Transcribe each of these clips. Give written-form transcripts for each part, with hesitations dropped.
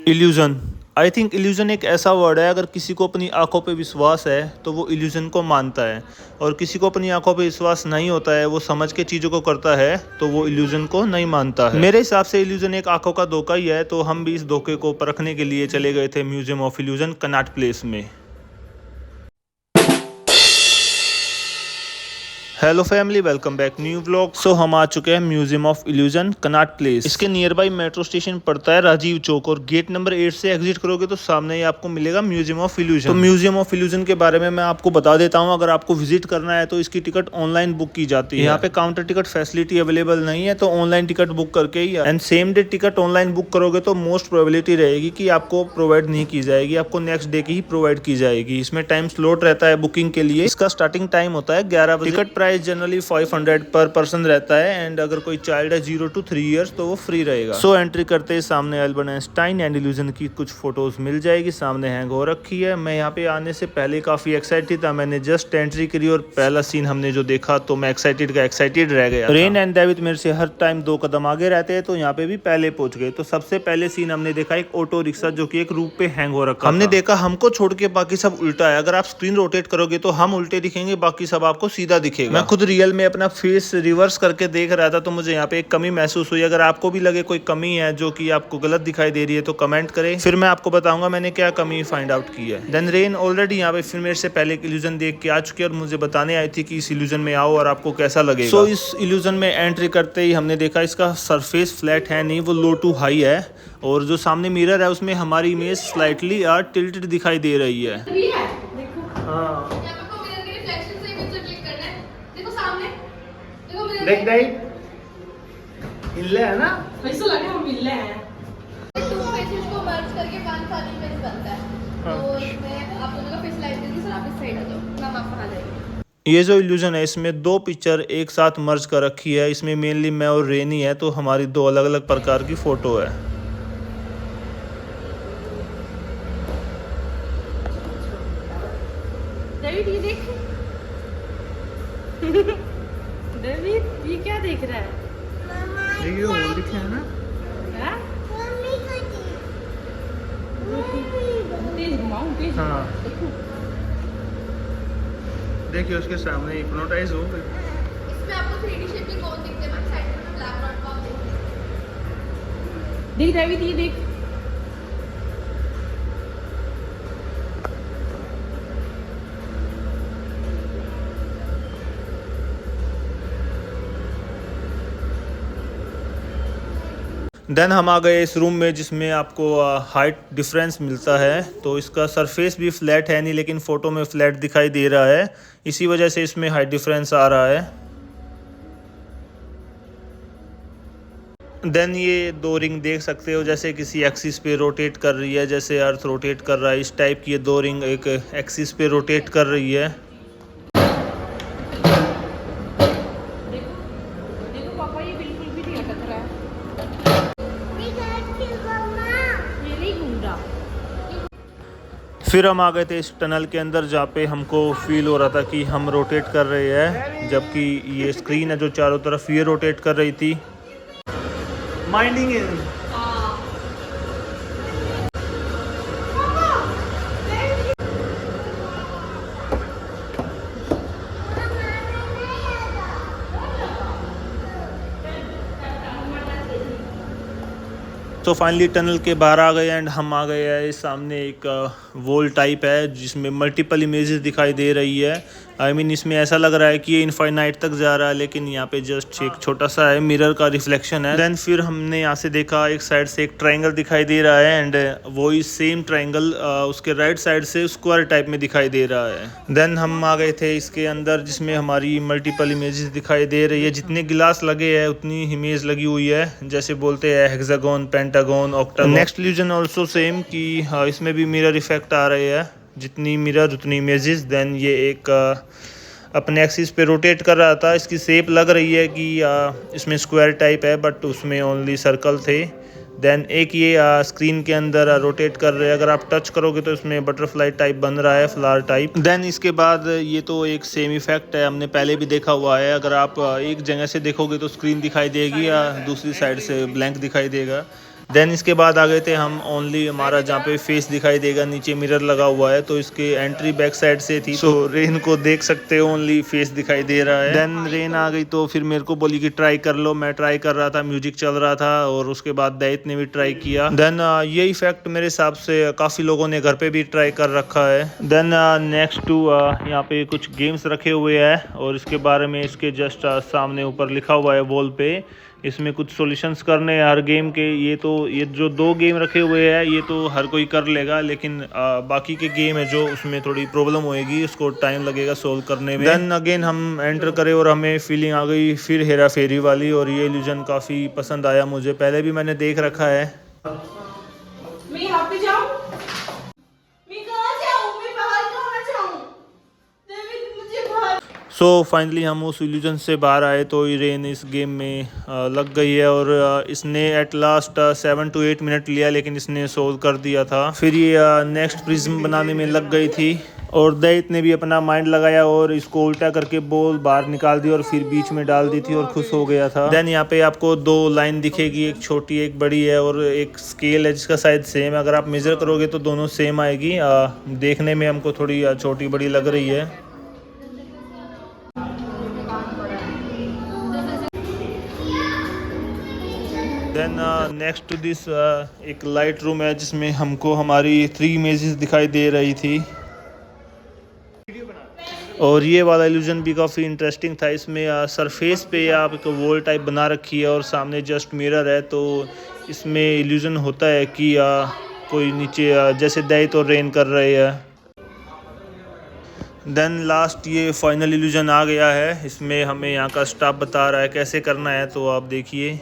Illusion. I think illusion एक ऐसा word है, अगर किसी को अपनी आंखों पे विश्वास है तो वो इल्यूज़न को मानता है, और किसी को अपनी आंखों पे विश्वास नहीं होता है, वो समझ के चीज़ों को करता है, तो वो इल्यूज़न को नहीं मानता है। मेरे हिसाब से इल्यूज़न एक आंखों का धोखा ही है, तो हम भी इस धोखे को परखने के लिए चले गए थे museum of illusion Connaught Place में। Hello family, welcome back new vlog. So हम आ चुके हैं museum of illusion Connaught Place. इसके नियर बाई मेट्रो स्टेशन पड़ता है राजीव चौक, और गेट नंबर 8 से एग्जिट करोगे तो सामने ही आपको मिलेगा म्यूजियम ऑफ इल्यूजन। तो म्यूजियम ऑफ इल्यूजन के बारे में मैं आपको बता देता हूँ। अगर आपको विजिट करना है तो इसकी टिकट ऑनलाइन बुक की जाती है। यहाँ पे काउंटर टिकट फैसिलिटी अवेलेबल नहीं है, तो ऑनलाइन टिकट बुक करके ही, and same day ticket online book करोगे तो मोस्ट प्रोबेबिलिटी रहेगी कि आपको प्रोवाइड नहीं की जाएगी, आपको नेक्स्ट डे की ही प्रोवाइड की जाएगी। इसमें टाइम स्लॉट रहता है बुकिंग के लिए। इसका स्टार्टिंग टाइम होता है 11 बजे। टिकट प्राइस जनरली 500 पर पर्सन रहता है, एंड अगर कोई चाइल्ड है 0 to 3 इयर्स तो वो फ्री रहेगा। सो एंट्री करते ही सामने अल्बर्ट आइंस्टाइन एंड इल्यूजन की कुछ फोटोज मिल जाएगी, सामने हैंग हो रखी है। मैं यहाँ पे आने से पहले काफी एक्साइटेड था, मैंने जस्ट एंट्री करी और पहला सीन हमने जो देखा तो मैं एक्साइटेड रह गया। रेन एंड डेविड मेरे से हर टाइम 2 कदम आगे रहते हैं, तो यहाँ पे भी पहले पहुंच गए। तो सबसे पहले सीन हमने देखा एक ऑटो रिक्शा जो कि एक रूप पे हैंग हो रखा। हमने देखा हमको छोड़ के बाकी सब उल्टा है। अगर आप स्क्रीन रोटेट करोगे तो हम उल्टे दिखेंगे, बाकी सब आपको सीधा दिखेगा। मैं खुद रियल में अपना फेस रिवर्स करके देख रहा था, तो मुझे यहाँ पे एक कमी महसूस हुई। अगर आपको भी लगे कोई कमी है जो कि आपको गलत दिखाई दे रही है तो कमेंट करें, फिर मैं आपको बताऊंगा मैंने क्या कमी फाइंड आउट की है। देन रेन ऑलरेडी यहाँ पे फिर मेरे से पहले एक इल्यूजन देख के आ चुकी है और मुझे बताने आई थी कि इस इल्यूजन में आओ और आपको कैसा लगेगा। सो इस इल्यूजन में एंट्री करते ही हमने देखा इसका सरफेस फ्लैट है नहीं, वो लो टू हाई है, और जो सामने मिरर है उसमें हमारी इमेज स्लाइटली टिल्टेड दिखाई दे रही है। हाँ देख दे इल्ले है ना, वैसे लगे हम मिल रहे हैं। टू फेसेस को मर्ज करके वन फनी फेस बनता है। तो इसमें आप दोनों का फेस लाइट करके सर आप इस साइड आ जाओ, मैम आप आ जाइए। ये जो इल्यूजन है इसमें 2 पिक्चर एक साथ मर्ज कर रखी है। इसमें मेनली मैं और रेनी है, तो हमारी 2 अलग अलग प्रकार की फोटो है। डेविड ये देख। डेविड ये क्या देख रहा है? देखिए वो दिखे है ना। हाँ? तेज घुमाऊं तेज। हाँ देखिए उसके सामने हिप्नोटाइज हो गए। इसमें आपको 3D शेपिंग कौन दिखते हैं? साइड में ब्लैक डॉट का आप देख डेविड ये देख। देन हम आ गए इस रूम में जिसमें आपको हाइट डिफरेंस मिलता है। तो इसका सरफेस भी फ्लैट है नहीं, लेकिन फ़ोटो में फ्लैट दिखाई दे रहा है, इसी वजह से इसमें हाइट डिफरेंस आ रहा है। देन ये 2 रिंग देख सकते हो, जैसे किसी एक्सिस पे रोटेट कर रही है, जैसे अर्थ रोटेट कर रहा है, इस टाइप की ये 2 रिंग एक एक्सिस पे रोटेट कर रही है। देखो पापा ये बिल्कुल भी नहीं अटक रहा है। ये नहीं घूम रहा। फिर हम आ गए थे इस टनल के अंदर, जहाँ पे हमको फील हो रहा था कि हम रोटेट कर रहे हैं, जबकि ये स्क्रीन है जो चारों तरफ ये रोटेट कर रही थी। माइंडिंग इन तो फाइनली टनल के बाहर आ गए एंड हम आ गए हैं। सामने एक वॉल टाइप है जिसमें मल्टीपल इमेजेस दिखाई दे रही है। आई मीन इसमें ऐसा लग रहा है कि ये इनफाइनाइट तक जा रहा है, लेकिन यहाँ पे जस्ट एक छोटा सा है, मिरर का रिफ्लेक्शन है। देन फिर हमने यहाँ से देखा एक साइड से एक ट्रायंगल दिखाई दे रहा है, एंड वो ही सेम ट्रायंगल उसके राइट साइड से स्क्वायर टाइप में दिखाई दे रहा है। देन हम आ गए थे इसके अंदर जिसमें हमारी मल्टीपल इमेजेस दिखाई दे रही है। जितने गिलास लगे हैं उतनी इमेज लगी हुई है, जैसे बोलते हैं hexagon, pentagon, octagon. Next illusion also same कि इसमें भी मिरर इफेक्ट आ रहे हैं, जितनी मिरर उतनी इमेजेस। देन ये एक अपने एक्सिस पे रोटेट कर रहा था, इसकी शेप लग रही है कि इसमें स्क्वायर टाइप है, बट उसमें ओनली सर्कल थे। देन एक ये स्क्रीन के अंदर रोटेट कर रहे हैं, अगर आप टच करोगे तो इसमें बटरफ्लाई टाइप बन रहा है, फ्लावर टाइप। देन इसके बाद ये तो एक सेम इफेक्ट है, हमने पहले भी देखा हुआ है। अगर आप एक जगह से देखोगे तो स्क्रीन दिखाई देगी या दूसरी साइड से ब्लैंक दिखाई देगा। देन इसके बाद आ गए थे हम ओनली हमारा जहाँ पे फेस दिखाई देगा, नीचे मिरर लगा हुआ है तो इसके एंट्री बैक साइड से थी। सो रेन को देख सकते हो, ओनली फेस दिखाई दे रहा है। देन रेन आ गई तो फिर मेरे को बोली कि ट्राई कर लो। मैं ट्राई कर रहा था, म्यूजिक चल रहा था और उसके बाद दैत ने भी ट्राई किया। देन ये इफेक्ट मेरे हिसाब से काफ़ी लोगों ने घर पे भी ट्राई कर रखा है। देन नेक्स्ट टू यहाँ पे कुछ गेम्स रखे हुए हैं और इसके बारे में इसके जस्ट सामने ऊपर लिखा हुआ है वॉल पे। इसमें कुछ सॉल्यूशंस करने हैं हर गेम के। ये जो 2 गेम रखे हुए हैं ये तो हर कोई कर लेगा, लेकिन बाकी के गेम है जो उसमें थोड़ी प्रॉब्लम होएगी, उसको टाइम लगेगा सोल्व करने में। देन अगेन हम एंटर करे और हमें फीलिंग आ गई फिर हेरा फेरी वाली, और ये इल्यूजन काफ़ी पसंद आया मुझे। पहले भी मैंने देख रखा है। मैं यहाँ पे जाऊँ? मैं कहाँ जाऊँ? मैं बाहर कहाँ जाऊँ? मुझे बाहर। सो फाइनली हम उस इल्यूजन से बाहर आए तो रेन इस गेम में लग गई है और इसने एट लास्ट 7 to 8 मिनट लिया, लेकिन इसने सोल्व कर दिया था। फिर ये नेक्स्ट प्रिज्म बनाने में लग गई थी और दैत ने भी अपना माइंड लगाया और इसको उल्टा करके बॉल बाहर निकाल दी और फिर बीच में डाल दी थी और खुश हो गया था। देन यहाँ पे आपको 2 लाइन दिखेगी, एक छोटी एक बड़ी है और एक स्केल है जिसका साइज सेम है। अगर आप मेजर करोगे तो दोनों सेम आएगी। देखने में हमको थोड़ी छोटी बड़ी लग रही है। देन नेक्स्ट टू दिस एक लाइट रूम है जिसमें हमको हमारी 3 इमेजेस दिखाई दे रही थी और ये वाला इल्यूजन भी काफ़ी इंटरेस्टिंग था। इसमें सरफेस पे आप एक वॉल टाइप बना रखी है और सामने जस्ट मिरर है, तो इसमें इल्यूजन होता है कि कोई नीचे जैसे दैत और रेन कर रहे हैं। देन लास्ट ये फाइनल इल्यूजन आ गया है। इसमें हमें यहाँ का स्टाफ बता रहा है कैसे करना है, तो आप देखिए।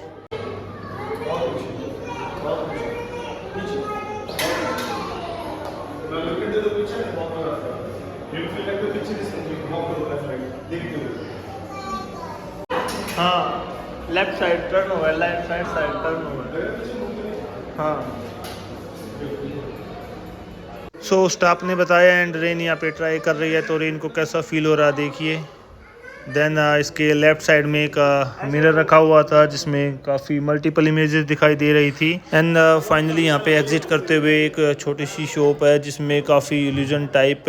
हाँ, लेफ्ट साइड टर्न हुआ है, लेफ्ट साइड टर्न हुआ है। हाँ, सो स्टाफ ने बताया एंड रेन यहाँ पे ट्राई कर रही है, तो रेन को कैसा फील हो रहा है देखिए। देन इसके लेफ्ट साइड में एक मिरर रखा हुआ था जिसमें काफ़ी मल्टीपल इमेजेस दिखाई दे रही थी। एंड फाइनली यहाँ पे एग्जिट करते हुए एक छोटी सी शॉप है जिसमें काफ़ी illusion type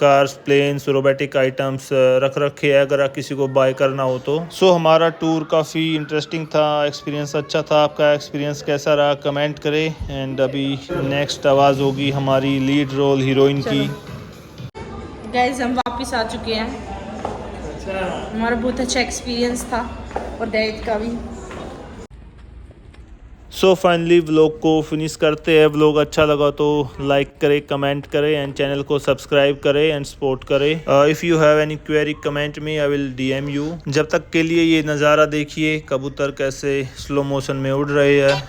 cars, planes, robotic items रख रखे हैं अगर आप किसी को बाय करना हो तो। सो हमारा टूर काफ़ी इंटरेस्टिंग था, एक्सपीरियंस अच्छा था। आपका एक्सपीरियंस कैसा रहा कमेंट करें। एंड अभी नेक्स्ट आवाज़ होगी हमारी लीड रोल हीरोइन की। गाइस हम वापस आ चुके हैं। हमारा बहुत अच्छा एक्सपीरियंस था और दैत का भी। सो फाइनली व्लॉग को फिनिश करते हैं। व्लॉग अच्छा लगा तो लाइक करें, कमेंट करें एंड चैनल को सब्सक्राइब करें एंड सपोर्ट करें। If you have any query comment me, I will DM you. जब तक के लिए ये नज़ारा देखिए, कबूतर कैसे स्लो मोशन में उड़ रहे हैं।